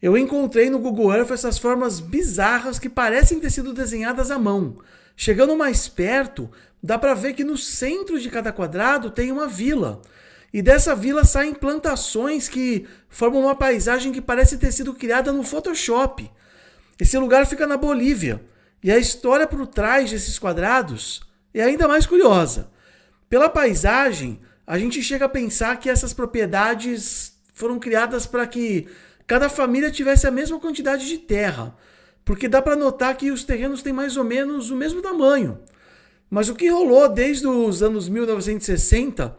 Eu encontrei no Google Earth essas formas bizarras que parecem ter sido desenhadas à mão. Chegando mais perto, dá para ver que no centro de cada quadrado tem uma vila. E dessa vila saem plantações que formam uma paisagem que parece ter sido criada no Photoshop. Esse lugar fica na Bolívia. E a história por trás desses quadrados é ainda mais curiosa. Pela paisagem, a gente chega a pensar que essas propriedades foram criadas para que cada família tivesse a mesma quantidade de terra, porque dá para notar que os terrenos têm mais ou menos o mesmo tamanho. Mas o que rolou desde os anos 1960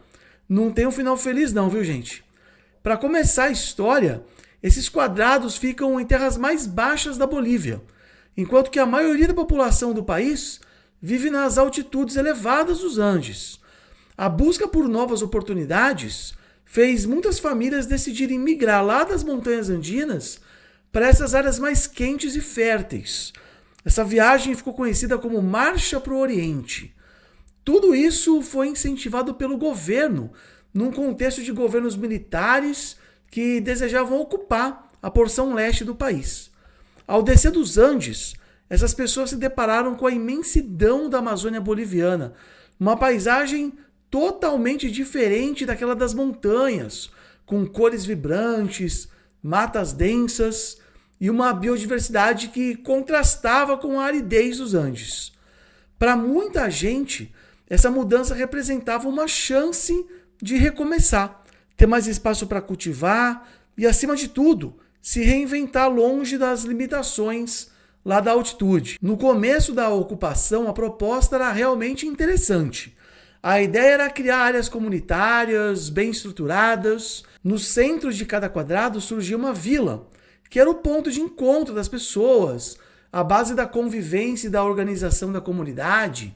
não tem um final feliz não, viu gente? Para começar a história, esses quadrados ficam em terras mais baixas da Bolívia, enquanto que a maioria da população do país vive nas altitudes elevadas dos Andes. A busca por novas oportunidades fez muitas famílias decidirem migrar lá das montanhas andinas para essas áreas mais quentes e férteis. Essa viagem ficou conhecida como Marcha para o Oriente. Tudo isso foi incentivado pelo governo, num contexto de governos militares que desejavam ocupar a porção leste do país. Ao descer dos Andes, essas pessoas se depararam com a imensidão da Amazônia boliviana, uma paisagem totalmente diferente daquela das montanhas, com cores vibrantes, matas densas e uma biodiversidade que contrastava com a aridez dos Andes. Para muita gente, essa mudança representava uma chance de recomeçar, ter mais espaço para cultivar e, acima de tudo, se reinventar longe das limitações lá da altitude. No começo da ocupação, a proposta era realmente interessante. A ideia era criar áreas comunitárias, bem estruturadas. No centro de cada quadrado surgia uma vila, que era o ponto de encontro das pessoas, a base da convivência e da organização da comunidade.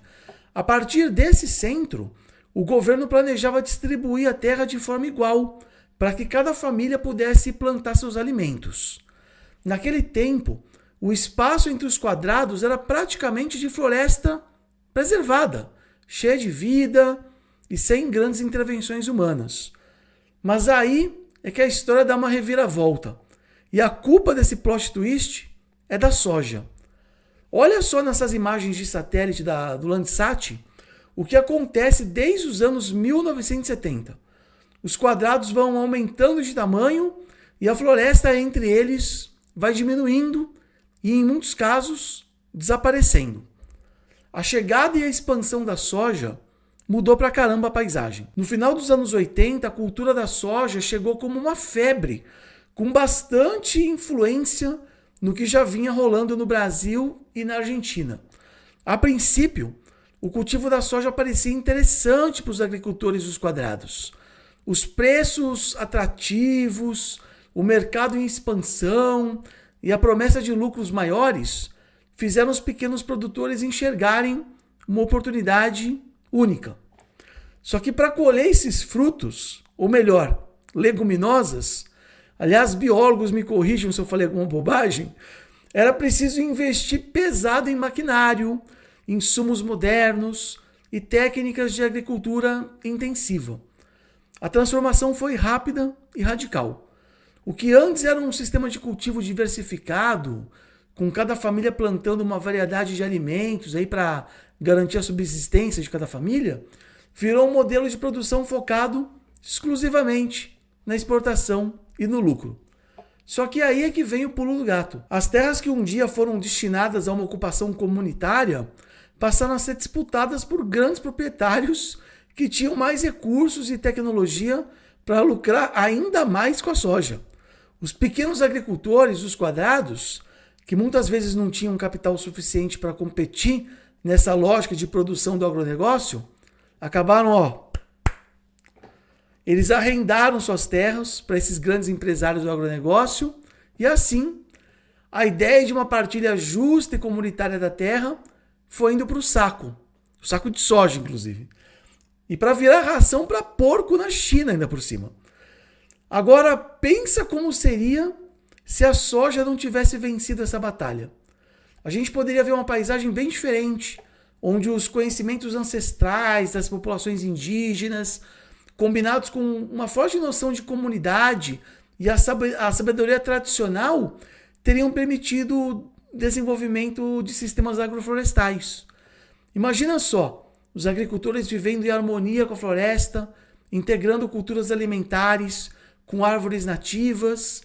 A partir desse centro, o governo planejava distribuir a terra de forma igual, para que cada família pudesse plantar seus alimentos. Naquele tempo, o espaço entre os quadrados era praticamente de floresta preservada, cheia de vida e sem grandes intervenções humanas. Mas aí é que a história dá uma reviravolta. E a culpa desse plot twist é da soja. Olha só nessas imagens de satélite do Landsat o que acontece desde os anos 1970. Os quadrados vão aumentando de tamanho e a floresta entre eles vai diminuindo e, em muitos casos, desaparecendo. A chegada e a expansão da soja mudou pra caramba a paisagem. No final dos anos 80, a cultura da soja chegou como uma febre, com bastante influência no que já vinha rolando no Brasil e na Argentina. A princípio, o cultivo da soja parecia interessante para os agricultores dos quadrados. Os preços atrativos, o mercado em expansão e a promessa de lucros maiores fizeram os pequenos produtores enxergarem uma oportunidade única. Só que para colher esses frutos, ou melhor, leguminosas, aliás, biólogos me corrijam se eu falei alguma bobagem, era preciso investir pesado em maquinário, insumos modernos e técnicas de agricultura intensiva. A transformação foi rápida e radical. O que antes era um sistema de cultivo diversificado, com cada família plantando uma variedade de alimentos aí para garantir a subsistência de cada família, virou um modelo de produção focado exclusivamente na exportação e no lucro. Só que aí é que vem o pulo do gato. As terras que um dia foram destinadas a uma ocupação comunitária passaram a ser disputadas por grandes proprietários que tinham mais recursos e tecnologia para lucrar ainda mais com a soja. Os pequenos agricultores dos quadrados, que muitas vezes não tinham capital suficiente para competir nessa lógica de produção do agronegócio, acabaram, eles arrendaram suas terras para esses grandes empresários do agronegócio e assim a ideia de uma partilha justa e comunitária da terra foi indo para o saco de soja inclusive, e para virar ração para porco na China ainda por cima. Agora pensa como seria se a soja não tivesse vencido essa batalha. A gente poderia ver uma paisagem bem diferente, onde os conhecimentos ancestrais das populações indígenas, combinados com uma forte noção de comunidade e a sabedoria tradicional teriam permitido o desenvolvimento de sistemas agroflorestais. Imagina só, os agricultores vivendo em harmonia com a floresta, integrando culturas alimentares com árvores nativas,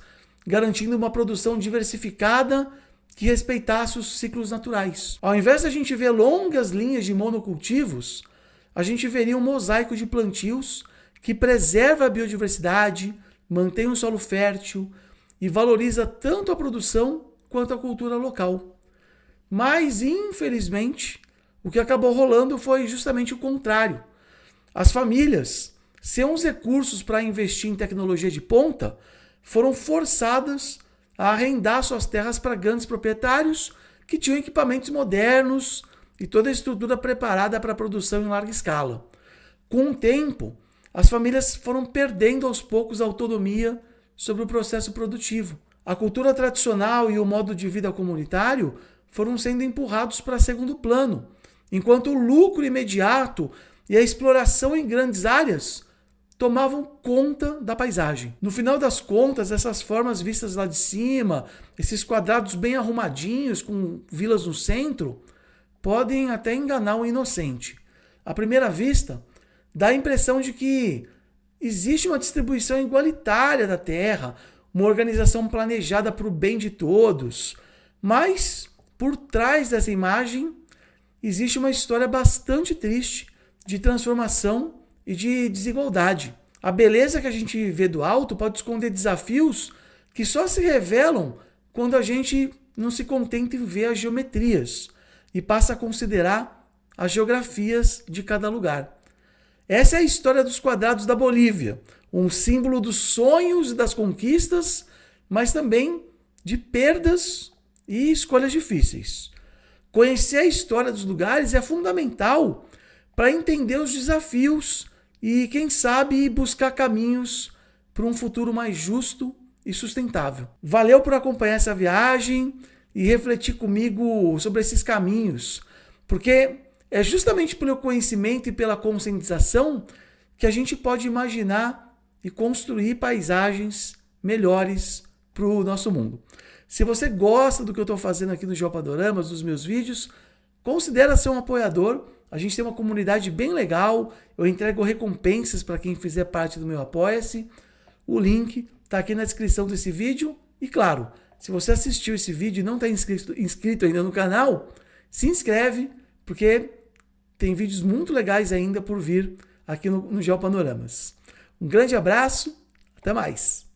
garantindo uma produção diversificada que respeitasse os ciclos naturais. Ao invés de a gente ver longas linhas de monocultivos, a gente veria um mosaico de plantios que preserva a biodiversidade, mantém o solo fértil e valoriza tanto a produção quanto a cultura local. Mas, infelizmente, o que acabou rolando foi justamente o contrário. As famílias, sem os recursos para investir em tecnologia de ponta, foram forçadas a arrendar suas terras para grandes proprietários que tinham equipamentos modernos e toda a estrutura preparada para a produção em larga escala. Com o tempo, as famílias foram perdendo aos poucos a autonomia sobre o processo produtivo. A cultura tradicional e o modo de vida comunitário foram sendo empurrados para segundo plano, enquanto o lucro imediato e a exploração em grandes áreas tomavam conta da paisagem. No final das contas, essas formas vistas lá de cima, esses quadrados bem arrumadinhos com vilas no centro, podem até enganar o inocente. À primeira vista, dá a impressão de que existe uma distribuição igualitária da terra, uma organização planejada para o bem de todos, mas por trás dessa imagem existe uma história bastante triste de transformação e de desigualdade. A beleza que a gente vê do alto pode esconder desafios que só se revelam quando a gente não se contenta em ver as geometrias e passa a considerar as geografias de cada lugar. Essa é a história dos quadrados da Bolívia, um símbolo dos sonhos e das conquistas, mas também de perdas e escolhas difíceis. Conhecer a história dos lugares é fundamental para entender os desafios e, quem sabe, buscar caminhos para um futuro mais justo e sustentável. Valeu por acompanhar essa viagem e refletir comigo sobre esses caminhos, porque é justamente pelo conhecimento e pela conscientização que a gente pode imaginar e construir paisagens melhores para o nosso mundo. Se você gosta do que eu estou fazendo aqui no Geopanoramas, dos meus vídeos, considere ser um apoiador. A gente tem uma comunidade bem legal, eu entrego recompensas para quem fizer parte do meu Apoia-se. O link está aqui na descrição desse vídeo. E claro, se você assistiu esse vídeo e não está inscrito ainda no canal, se inscreve, porque tem vídeos muito legais ainda por vir aqui no Geopanoramas. Um grande abraço, até mais!